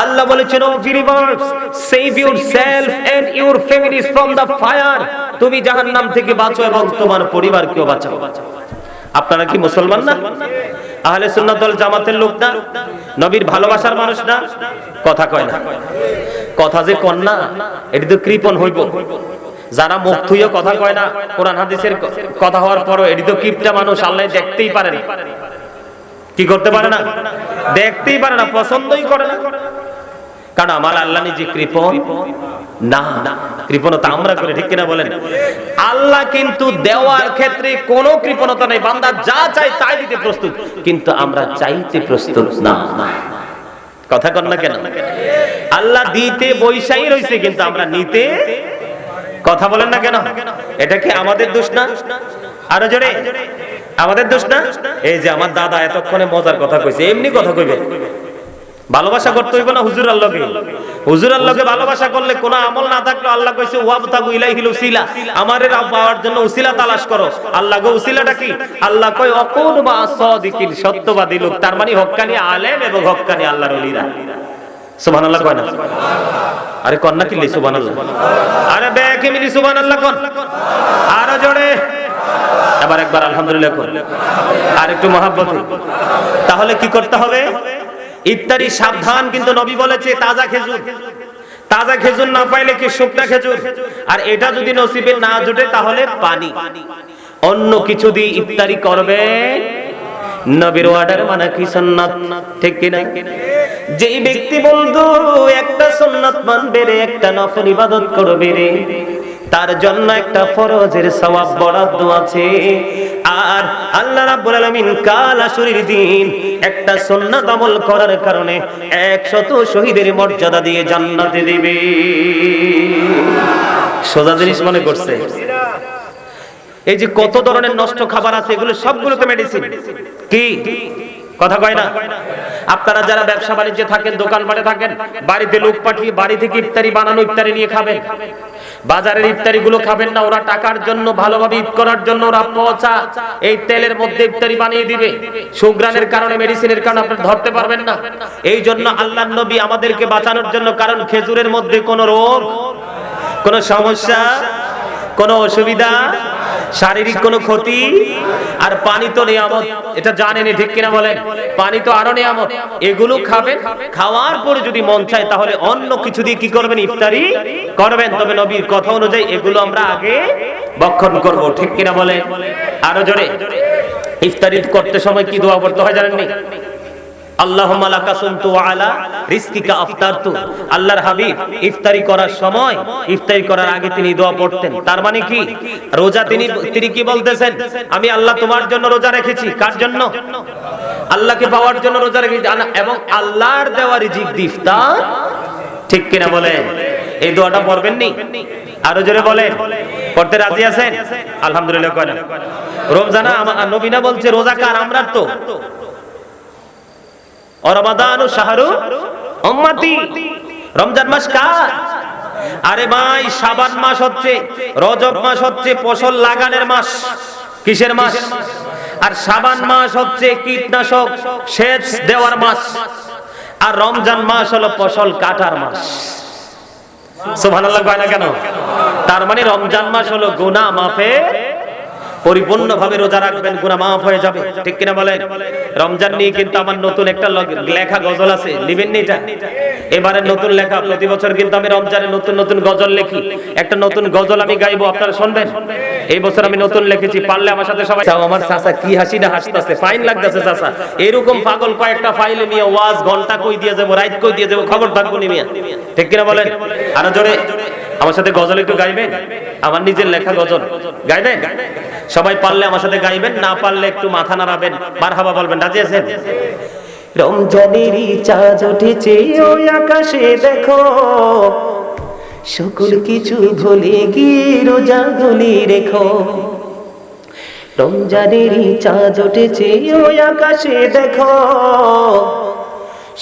আল্লাহ বলেছেন O believers, save yourself and your families from the fire. তুমি জাহান্নাম থেকে বাঁচো এবং তোমার পরিবারকেও বাঁচাও। আপনারা কি মুসলমান না? আহলে সুন্নাত ওয়াল জামাতের লোক না? নবীর ভালোবাসার মানুষ না? কথা কয় না। কথা যে কন না, এটি তো কৃপণ হইব। যারা মুখ থুইও কথা কয় না, কোরআন হাদিসের কথা হওয়ার পরও এটি তো কিপটা মানুষ। আল্লাহ দেখতেই পারে না। কি করতে পারে না? দেখতেই পারে না, পছন্দই করে না। কারণ আমার আল্লাহ নিজে কৃপণ না। কৃপণতা আমরা করে, ঠিক কিনা বলেন? আল্লাহ কিন্তু দেওয়ার ক্ষেত্রে কোনো কৃপণতা নেই। বান্দা যা চায় তাই দিতে প্রস্তুত, কিন্তু আমরা চাইতে প্রস্তুত না। কথা কন না কেন? আল্লাহ দিতে বৈশাই রইছে, কিন্তু আমরা নিতে, কথা বলেন না কেন? এটা কি আমাদের দোষ না? আরো জোরে, আমাদের দোষ না? এই যে আমার দাদা এতক্ষণে মজার কথা কইছে, এমনি কথা কইবে। ভালোবাসা করতে হইব না হুজুর আল্লাহকে? হুজুর আল্লাহকে ভালোবাসা করলে কোনো আমল না থাকলে আল্লাহ কইছে ওয়াবতাগু ইলাইহিল উসিলা, আমারে পাওয়ার জন্য উসিলা তালাশ করো। আল্লাহ গো উসিলাটা কি? আল্লাহ কয় অকুন বা সাদিকিল, সত্যবাদী লোক, তার মানে হক্কানি আলেম এবং হক্কানি আল্লাহর ওলিরা। সুবহানাল্লাহ কয় না? আরে কন না কি সুবহানাল্লাহ? আরে বেকে মিলি সুবহানাল্লাহ কোন? আরো জোরে, এবার একবার আলহামদুলিল্লাহ কোন, আর একটু মহব্বত। তাহলে কি করতে হবে? ইফতারি সাবধান, কিন্তু নবী বলেছে তাজা খেজুর। তাজা খেজুর না পাইলে কি শুকনা খেজুর, আর এটা যদি নসিবে না জুটে তাহলে পানি। অন্য কিছু দিয়ে ইফতারি করবে নবীর অর্ডার মানে কি সুন্নাত, ঠিক কি না? যেই ব্যক্তি বলতো একটা সুন্নাত মানবে রে, একটা নফল ইবাদত করবে রে, তার জন্য একটা ফরজের সওয়াব বরাদ্দ আছে। আর আল্লাহ রাব্বুল আলামিন কাল আশুরের দিন একটা সুন্নাত আমল করার কারণে 100 শহীদের মর্যাদা দিয়ে জান্নাতে দিবে। সোজা জিনিস মনে করছে? এই যে কত ধরনের নষ্ট খাবার আছে, এগুলো সবগুলোতে মেডিসিন। কি কথা কয় না? আপনারা যারা ব্যবসা বাণিজ্যে থাকেন, দোকানপাটে থাকেন, বাড়িতে লোক পাঠিয়ে বাড়ি থেকে ইফতারি বানানো ইফতারি নিয়ে খাবেন। বাজারের ইফতারি গুলো খাবেন না। ওরা টাকার জন্য, ভালোভাবে ঈদ করার জন্য ওরা পচা এই তেলের মধ্যে ইফতারি বানিয়ে দিবে। সুগ্রানের কারণে, মেডিসিনের কারণে আপনি ধরতে পারবেন না। এই জন্য আল্লাহর নবী আমাদেরকে বাঁচানোর জন্য, কারণ খেজুরের মধ্যে কোনো রোগ, কোনো সমস্যা, কোনো অসুবিধা, শারীরিক কোনো ক্ষতি, আর পানি তো নিয়ামত, এটা জানেনই, ঠিক কিনা বলেন? পানি তো আরো নিয়ামত। এগুলো খাবেন, খাওয়ার পরে যদি মন চায় তাহলে অন্য কিছু দিয়ে কি করবেন? ইফতারি করবেন। তবে নবীর কথা অনুযায়ী এগুলো আমরা আগে ভক্ষণ করব, ঠিক কিনা বলেন? আরো জোরে। ইফতারি করতে সময় কি দোয়া পড়তে হয় জানেননি? আল্লাহুম্মা লাকা সুমতু ওয়া আলা রিজকিকা আফতারতু। আল্লাহর হাবিব ইফতারি করার সময়, ইফতারি করার আগে তিনি দোয়া পড়তেন। তার মানে কি? রোজা তিনি কি বলতেছেন? আমি আল্লাহ তোমার জন্য রোজা রেখেছি। কার জন্য? আল্লাহকে পাওয়ার জন্য রোজা রেখেছি, এবং আল্লাহর দেওয়া রিজিক দিয়ে ইফতার, ঠিক কিনা বলেন? এই দোয়াটা পড়বেন নি? আরো জোরে বলেন। পড়তে রাজি আছেন? আলহামদুলিল্লাহ কয় না? রমজানা আমার নবী না বলছে রোজা কার? আমরার তো। রমাদানু শাহরু উম্মতি, রমজান মাস কার? আরে ভাই, শাবান মাস হচ্ছে, রজব মাস হচ্ছে ফসল লাগানোর মাস। কিসের মাস? আর শাবান মাস হচ্ছে কীটনাশক সেচ দেওয়ার মাস। আর রমজান মাস হলো ফসল কাটার মাস। সুবহানাল্লাহ কয় না কেন? তার মানে রমজান মাস হলো গুনাহ মাফের, পরিপূর্ণভাবে রোজা রাখবেন, গুনাহ মাফ হয়ে যাবে, ঠিক কিনা বলেন? রমজান নিয়ে কিন্তু আমার নতুন একটা লেখা গজল আছে, নিবেন নি? এটা এবারে নতুন লেখা। প্রতি বছর কিন্তু আমি রমজানে নতুন নতুন গজল লিখি। একটা নতুন গজল আমি গাইবো, আপনারা শুনবেন। এই বছর আমি নতুন লিখেছি, পারলে আমার সাথে সবাই। আমার চাচা কি হাসি না হাসতেছে, ফাইন লাগতেছে চাচা। এরকম পাগল কয়েকটা ফাইলে নিয়ে ওয়াজ ঘন্টা কই দিয়ে যাবো, রাত কই দিয়ে যাবো, খবর থাকবো নি মিয়া, ঠিক কিনা বলেন? আরো জোরে আমার সাথে গজল একটু গাইবেন। আমার নিজের লেখা গজল গাইবেন সবাই। পারলে আমার সাথে গাইবেন, না পারলে একটু মাথা নাড়াবেন, মারহাবা বলবেন। রাজি আছেন? রমজানেরই চাঁদ উঠেছে ওই আকাশে দেখো, সকল কিছু ভুলে গিয়ে রোজাগুলি রেখো। রমজানেরই চাঁদ উঠেছে ওই আকাশে দেখো,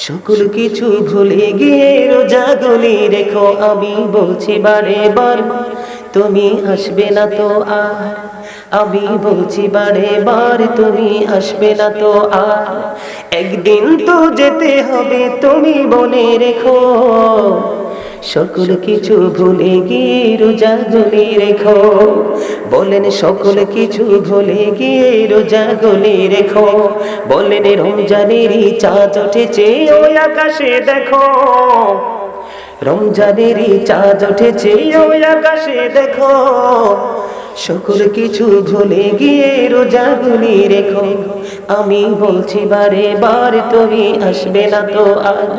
সকল কিছু ভুলে গিয়ে রোজাগুলি রেখো। আমি বলছি বারে বার তুমি আসবে না তো আর, আমি বলছি বারে বার তুমি আসবে না তো আর। একদিন তো যেতে হবে তুমি মনে রেখো, সকল কিছু ভুলে গিয়ে রোজাগুলি রেখো। বলেন সকল কিছু ভুলে গিয়ে রোজাগুলি রেখো। বলেন রমজানেরই চাঁদ উঠেছে ওই আকাশে দেখো, রমজানেরই চাঁদ উঠেছে ওই আকাশে দেখো। সকল কিছু ভুলে গিয়ে রোজাগুলি রেখো। আমি বলছি বারে বার তুমি আসবে না তো আর,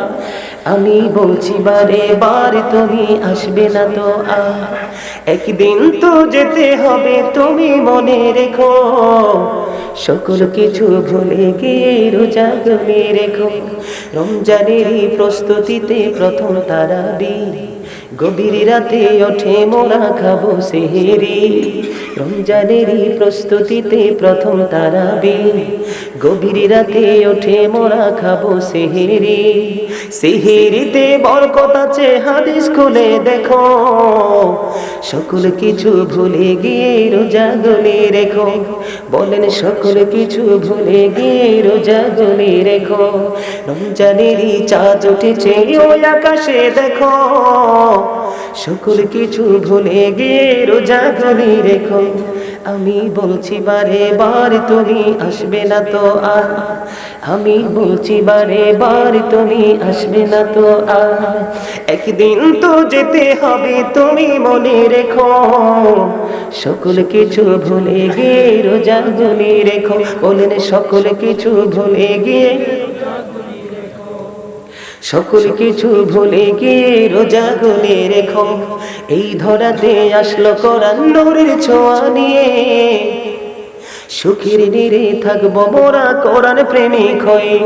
আমি বলছি বারে বার তুমি আসবে না তো আর। একদিন তো যেতে হবে তুমি মনে রেখো, সকল কিছু ভুলে গিয়ে রোজাগুলি রেখো। রমজানেরই প্রস্তুতিতে প্রথম তারাবি, গভীর রাতে ওঠে মোরা খাবো সেহেরি। রমজানেরই প্রস্তুতিতে প্রথম তারাবি, গভীর রাতে ওঠে মোরা খাবো সেহেরি। সেহেরিতে বরকত আছে হাদিস খুলে দেখো, সকল কিছু ভুলে গিয়ে রোজাগুলি রেখো। বলেন সকল কিছু ভুলে গিয়ে রোজাগুলি রেখো। রমজানেরই চাঁদ উঠেছে ওই আকাশে দেখো, সকল কিছু ভুলে গিয়ে রোজাগুলি রেখো। আমি বলছি বারে বার তুমি আসবে না তো আর, আমি বলছি বারে বার তুমি আসবে না তো আর। একদিন তো যেতে হবে তুমি মনে রেখো, সকল কিছু ভুলে গিয়ে রোজাগুলি রেখো। বলেন সকল কিছু ভুলে গিয়ে, সকল কিছু ভুলে গিয়ে রোজাগুলি রেখো। এই ধরাতে আসলো কোরআন নূরের ছোঁয়া নিয়ে, সুখের নীড়ে থাকবো মোরা কোরআন প্রেমিক হয়ে।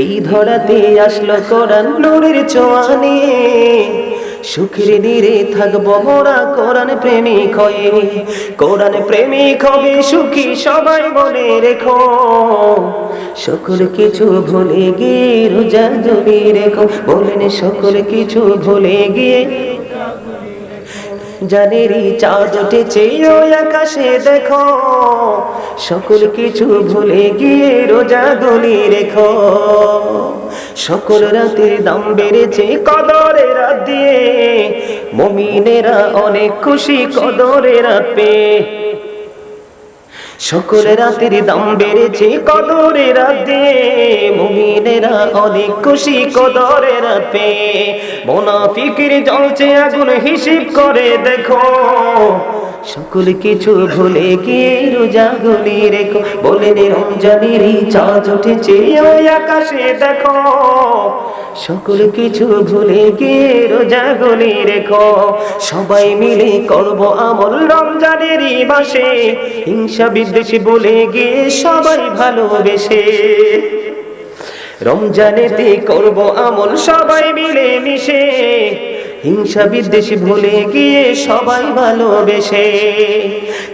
এই ধরাতে আসলো কোরআন নূরের ছোঁয়া নিয়ে, সুখের নীড়ে থাকবো মোরা কোরআন প্রেমিক হয়ে। কোরআন প্রেমিক হবে সুখী সবাই মনে রেখো, সকল কিছু ভুলে গিয়ে রোজাগুলি রেখো। বলেন সকল কিছু ভুলে গিয়ে, জানেরই চাঁদ উঠেছে ওই আকাশে দেখো, সকল কিছু ভুলে গিয়ে রোজাগুলি রেখো। সকল রাতের দাম বেড়েছে কদরের রাত দিয়ে, মুমিনেরা অনেক খুশি কদরের রাত পেয়ে। সকল রাতের দাম বেড়েছে কদরের রাত দিয়ে, মুমিনেরা অনেক খুশি কদরের রাত পেয়ে। মুনাফিকের জ্বলছে আগুন হিসাব করে দেখো, সকল কিছু ভুলে গিয়ে রোজাগুলি রেখো। বলেন রমজানেরই চাঁদ উঠেছে ওই আকাশে দেখো, সকল কিছু ভুলে গিয়ে রোজাগুলি রেখো। সবাই মিলে করবো আমল রমজানেরই মাসে, হিংসা বিদ্বেষ ভুলে গিয়ে সবাই ভালোবেসে। রমজানেতে করবো আমল সবাই মিলে মিশে, হিংসা বিদ্বেষ ভুলে গিয়ে সবাই ভালোবেসে।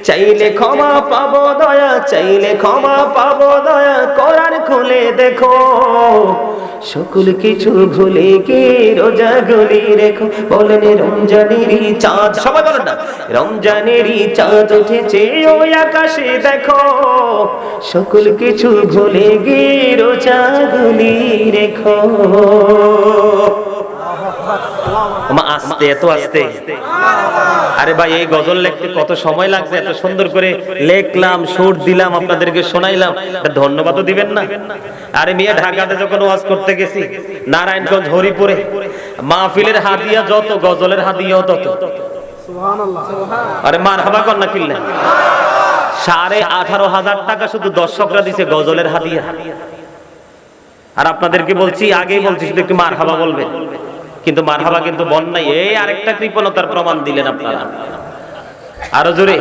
চাইলে ক্ষমা পাবো দয়া, চাইলে ক্ষমা পাবো দয়া, কোরআন খুলে দেখো। সকল কিছু ভুলে গিয়ে রোজাগুলি রেখো। বলেন রমজানেরই চাঁদ, সবাই বলেন না, রমজানেরই চাঁদ উঠেছে ওই আকাশে দেখো, সকল কিছু ভুলে গিয়ে রোজাগুলি রেখো। আস্তে, এত আস্তে। আরে ভাই, এই গজল লিখতে কত সময় লাগছে, এত সুন্দর করে লেখলাম, সুর দিলাম, আপনাদেরকে শোনাইলাম, ধন্যবাদও দিবেন না? আরে মিয়া, ঢাকাতে যখন ওয়াজ করতে গেছি, নারায়ণগঞ্জ হরিপুরে, মাহফিলের হাদিয়া যত, গজলের হাদিয়াও তত। আরে মারহাবা কর না কিল্লা। 18,500 টাকা শুধু দর্শকরা দিছে গজলের হাদিয়া। আর আপনাদেরকে বলছি, আগেই বলছি, শুধু একটু মারহাবা বলবেন, কিন্তু মারহাবা কিন্তু বল নাই। এই আরেকটা কৃপণতার প্রমাণ দিলেন আপনারা। আরো জোরে।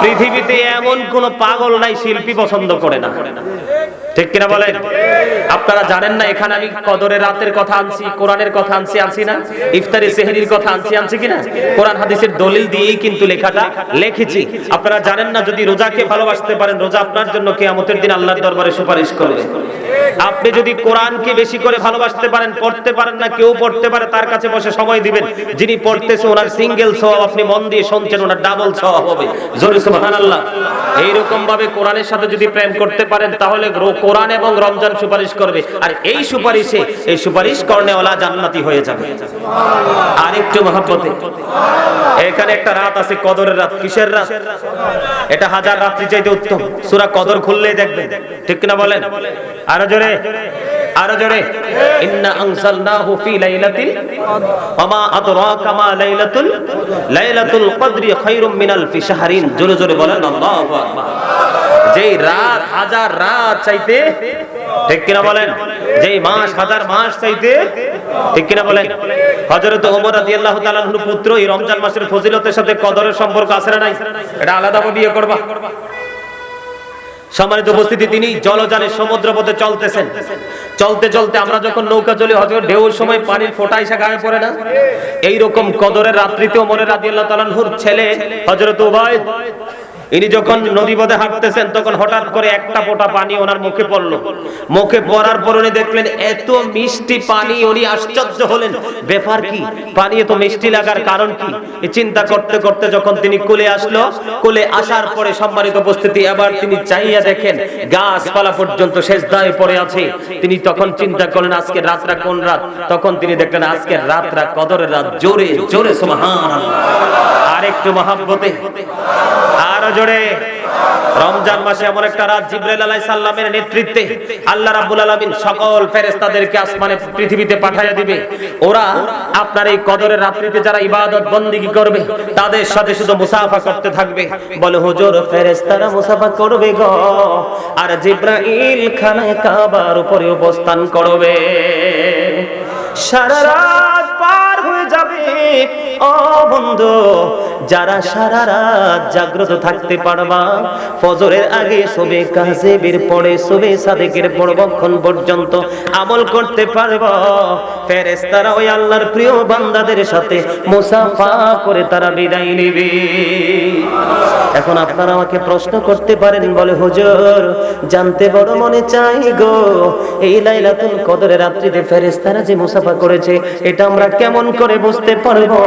পৃথিবীতে এমন কোন পাগল নাই শিল্পী পছন্দ করে না, ঠিক কিনা বলেন? আপনারা জানেন না এখানে আমি কদরের রাতের কথা আনছি, কোরআনের কথা আনছি না, ইফতারি সেহরির কথা আনছি কিনা? কোরআন হাদিসের দলিল দিয়েই কিন্তু লেখাটা লিখেছি। আপনারা জানেন না যদি রোজাকে ভালোবাসতে পারেন, রোজা আপনার জন্য কিয়ামতের দিন আল্লাহর দরবারে সুপারিশ করবে। আপনি যদি কোরআনকে বেশি করে ভালোবাসতে পারেন, পড়তে পারেন না, কেউ পড়তে পারে, তার কাছে বসে সময় দিবেন, যিনি পড়তেছে ওনার সিঙ্গেল সওয়াব, আপনি মন দিয়ে শুনছেন, ওনার ডাবল সওয়াব হবে। জোরে সুবহানাল্লাহ। এইরকম ভাবে কোরআনের সাথে যদি প্রেম করতে পারেন তাহলে কোরআন এবং রমজান সুপারিশ করবে, আর এই সুপারিশ করনেওয়ালা জান্নাতি হয়ে যাবে। আর একটু মহব্বতে, এখানে একটা রাত আছে কদরের রাত। কিসের রাত? এটা হাজার রাত্রি চাইতে উত্তম। সূরা কদর খুললেই দেখবেন, ঠিক না বলেন? আরো জোরে, আরো জোরে। ইন্না আনজালনাহু ফি লাইলাতিল ওয়ামা আদরাকা মা লাইলাতুল কদরি খায়রুম মিন আলফি শাহরিন। জোরে জোরে বলেন আল্লাহু আকবার। যেই রাত হাজার রাত চাইতে, ঠিক কিনা বলেন? যেই মাস হাজার মাস চাইতে, ঠিক কিনা বলেন? হযরত ওমর রাদিয়াল্লাহু তাআলা আনহুর পুত্র, এই রমজান মাসের ফজিলতের সাথে কদরের সম্পর্ক আছে না নাই? এটা আলাদা বিয়ে করবা। সম্মানিত উপস্থিতি, তিনি জলযানে সমুদ্র পথে চলতেছেন, চলতে চলতে আমরা যখন নৌকা চলি হযরত ঢেউর সময় পানির ফোঁটা এসে গায়ে পড়ে না, এইরকম কদরের রাত্রিতে ওমর রাদিয়াল্লাহু তাআলা আনহুর ছেলে হযরত উবাইদ, ইনি যখন নদীপথে হাঁটতেছেন তখন হঠাৎ করে একটা ফোঁটা পানি ওনার মুখে পড়লো। মুখে পড়ার পর উনি দেখলেন এত মিষ্টি পানি। উনি আশ্চর্য হলেন, ব্যাপার কি, পানি এত মিষ্টি লাগার কারণ কি? এই চিন্তা করতে করতে যখন তিনি কোলে আসলো, কোলে আসার পরে সম্মানিত উপস্থিতি, আবার তিনি চাইয়া দেখেন গাছপালা পর্যন্ত সেজদায় পড়ে আছে। তিনি তখন চিন্তা করলেন আজকের রাতটা কোন রাত? তখন তিনি দেখলেন আজকের রাতটা কদরের রাত। জোরে জোরে সুবহানাল্লাহ। আর একটু মহব্বতে, আরো জোরে। রমজান মাসে এমন একটা রাত, জিবরাইল আলাইহিস সালামের নেতৃত্বে আল্লাহ রাব্বুল আলামিন সকল ফেরেশতাদেরকে আসমানে পৃথিবীতে পাঠাইয়া দিবে। ওরা আপনার এই কদরের রাত্রিতে যারা ইবাদত বন্দেগী করবে তাদের সাথে শুধু মুসাফা করতে থাকবে। বলে হুজুর, ফেরেশতারা মুসাফা করবে গো, আর জিবরাইল খানায়ে কাবার উপরে অবস্থান করবে। সারা রাত পার হয়ে যাবে। ও বন্ধু, যারা সারা রাত জাগ্রত থাকতে পারবা, ফজরের আগে সবে কাজেবের পরে সবে সাদেকের পরবক্ষণ পর্যন্ত আমল করতে পারবা, ফেরেশতারা ওই আল্লাহর প্রিয় বান্দাদের সাথে মুসাফা করে তারা বিদায় নেবে। এখন আপনারা আমাকে প্রশ্ন করতে পারেন, বলে হুজুর, জানতে বড় মনে চাই গো, এই লাইলাতুল কদরের রাত্রিতে ফেরেশতারা যে মুসাফা করেছে এটা আমরা কেমন করে বুঝতে পারবো?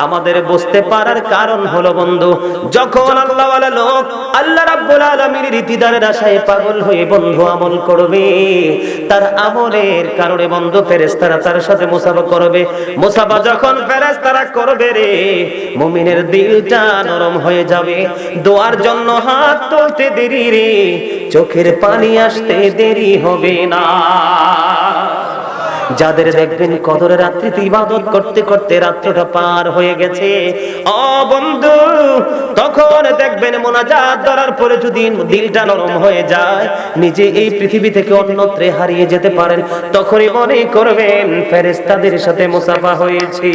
আমাদের বুঝতে পারার কারণ হলো বন্ধু, যখন আল্লাহওয়ালা লোক আল্লাহ রাব্বুল আলামিনের ইতিদারের আশায় পাগল হয়ে বন্ধু আমল করবে, তার আমলের কারণে বন্ধু ফেরেশতারা তার সাথে মুসাফা করবে। মুসাফা যখন ফেরেশতারা করবে রে, মুমিনের দিলটা নরম হয়ে যাবে। দোয়ার জন্য হাত তুলতে দেরি রে, চোখের পানি আসতে দেরি হবে না। যাদের দেখবেন কদরের রাত্রিতে ইবাদত করতে করতে রাত্রটা পার হয়ে গেছে, ও বন্ধু, তখন দেখবেন মুনাজাত করার পরে যদি দিলটা নরম হয়ে যায়, নিজে এই পৃথিবী থেকে অন্যত্রে হারিয়ে যেতে পারেন, তখনই মনে করবেন ফেরেশতাদের সাথে মুসাফা হয়েছে।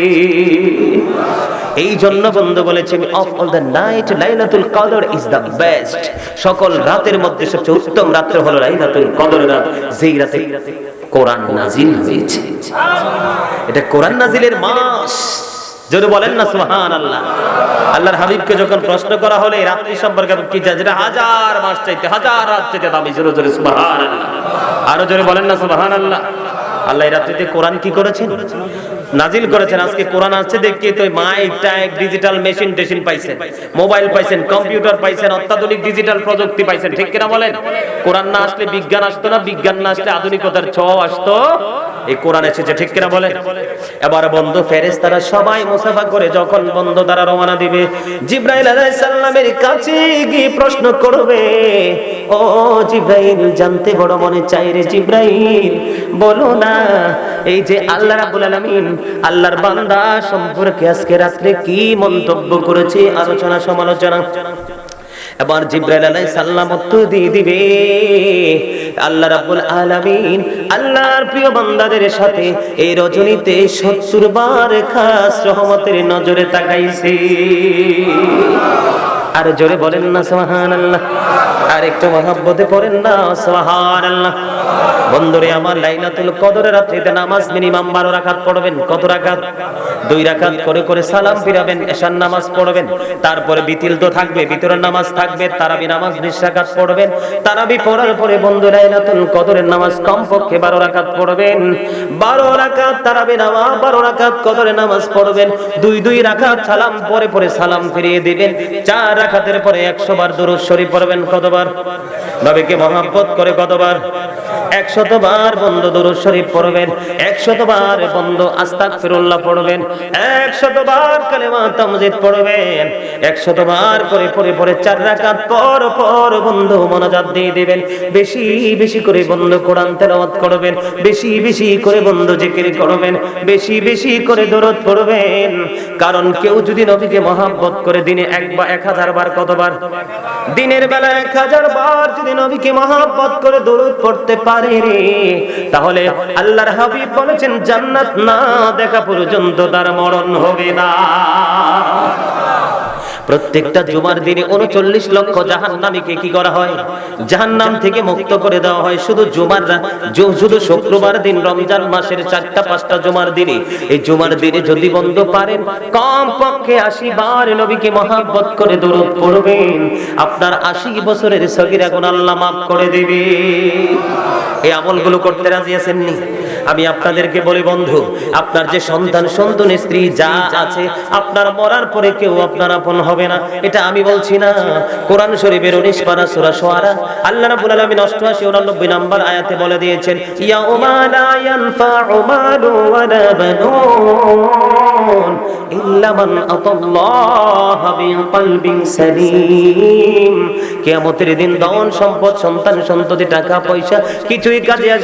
এই জন্য বন্ধু বলেছি, অফ অল দ্য নাইট লাইলাতুল কদর ইজ দ্য বেস্ট। সকল রাতের মধ্যে সবচেয়ে উত্তম রাত্রি হলো লাইলাতুল কদরের রাত, যেই রাতে কোরআন নাজিল হয়েছে। এটা কোরআন নাজিলের মাস। জোরে বলেন না সুবহানাল্লাহ। আল্লাহর হাবিবকে যখন প্রশ্ন করা হলো এই রাত্রি সম্পর্কে কি জানেন, যেটা হাজার মাস চাইতে হাজার রাত চাইতে দামি। জোরে জোরে সুবহানাল্লাহ। আরো জোরে বলেন না সুবহানাল্লাহ। আল্লাহ এই রাত্রিতে কোরআন কি করেছেন? নাজিল করেছেন। আজকে কোরআন আসছে দেখি তো মাইক টাইক ডিজিটাল মেশিন টেশিন পাইছেন, মোবাইল পাইছেন, কম্পিউটার পাইছেন, অত্যাধুনিক ডিজিটাল প্রযুক্তি পাইছেন, ঠিক কিনা বলেন? কোরআন না আসলে বিজ্ঞান আসতো না, বিজ্ঞান না আসলে আধুনিকতার ছোঁয়া আসতো। এই কোরআন এসেছে, ঠিক কিনা বলেন? এবার বন্ধু ফেরেশতারা সবাই মুসাফা করে যখন বন্ধু তারা রওনা দিবে, জিবরাইল আলাইহিস সালামের কাছে গিয়ে প্রশ্ন করবে, ও জিবরাইল, জানতে বড় মনে চাই রে জিবরাইল, বলো না এই যে আল্লাহ রাব্বুল আলামিন আল্লাহর বান্দা সম্পর্কে আজকে রাত্রে কি মন্তব্য করেছে, আলোচনা সমালোচনা। এবার জিবরাইল আলাইহিস সালাম উত্তর দিয়ে দিবে, আল্লাহ রাব্বুল আলামিন আল্লাহর প্রিয় বান্দাদের সাথে এই রজনীতে 70 বার খাস রহমতের নজরে তাকাইছে। আর জোরে বলেন না সুবহানাল্লাহ, আর একটু মহব্বতে পড়েন না সুবহানাল্লাহ। বন্ধুরে আমার, লাইলাতুল কদরের রাতে নামাজ মিনিমাম 12 রাকাত পড়বেন। কত রাকাত? 2 রাকাত করে করে সালাম ফিরাবেন, এশার নামাজ পড়বেন, তারপরে বিতিল তো থাকবে, বিতরের নামাজ থাকবে, তারাবি নামাজ 20 রাকাত পড়বেন। তারাবি পড়ার পরে বন্ধু লাইলাতুল কদরের নামাজ কমপক্ষে 12 রাকাত পড়বেন। 12 রাকাত তারাবি নামাজ, 12 রাকাত কদরের নামাজ পড়বেন। 2 রাকাত সালাম পরে পরে সালাম ফিরিয়ে দিবেন। 4 রাকাতের পরে 100 বার দুরূদ শরীফ পড়বেন। কতবার? নবীকে মহব্বত করে কতবার? 100 বার বন্ধু দুরূদ শরীফ পড়বেন। 100 বার বন্ধু আস্তাগফিরুল্লাহ পড়বেন। 100 বার কালেমা তামজিদ পড়বেন। 100 বার করে পরে পরে 4 রাকাত পর পর বন্ধু মোনাজাত দিয়ে দিবেন। বেশি বেশি করে বন্ধু কোরআন তেলাওয়াত করবেন, বেশি বেশি করে বন্ধু জিকির করবেন, বেশি বেশি করে দরুদ পড়বেন। কারণ কেউ যদি নবীকে মহব্বত করে দিনে 1000 বার, কতবার? দিনের বেলা 1000 বার যদি নবীকে মহব্বত করে দরুদ পড়তে পারে রে, তাহলে আল্লাহর হাবিব বলেছেন জান্নাত না দেখা পর্যন্ত তার মরণ হবে না। প্রত্যেকটা জুমার দিনে 39 লক্ষ জাহান্নামীকে কি করা হয়? জাহান্নাম থেকে মুক্ত করে দেওয়া হয়। শুধু শুধু শুক্রবার দিন রমজান মাসের 4টা-5টা জুমার দিনে, এই জুমার দিনে যদি বন্ধ পারেন কমপক্ষে 80 বার নবীকে মহব্বত করে দরুদ পড়বেন, আপনার 80 বছরের সগীরা গুনাহ আল্লাহ মাফ করে দিবে। এই আমলগুলো করতে রাজি আছেন নি? আমি আপনাদেরকে বলি বন্ধু, আপনার যে সন্তান সন্তান স্ত্রী যা আছে, আপনার মরার পরে কেউ আপনার আপন হবে না। এটা আমি বলছি না, কোরআন শরীফের 19 পারা সূরা শুআরা আল্লাহ রাব্বুল আলামিন 88-89 নম্বর আয়াতে বলে দিয়েছেন, ইয়াউমা লা ইয়ানফা'ু মালু ওয়ালা বানুন ইল্লা মান আতাল্লাহা বিকলবিন সালিম। কিয়ামতের দিন ধন সম্পদ সন্তান সন্ততি টাকা পয়সা কিছুই কাজে আসবে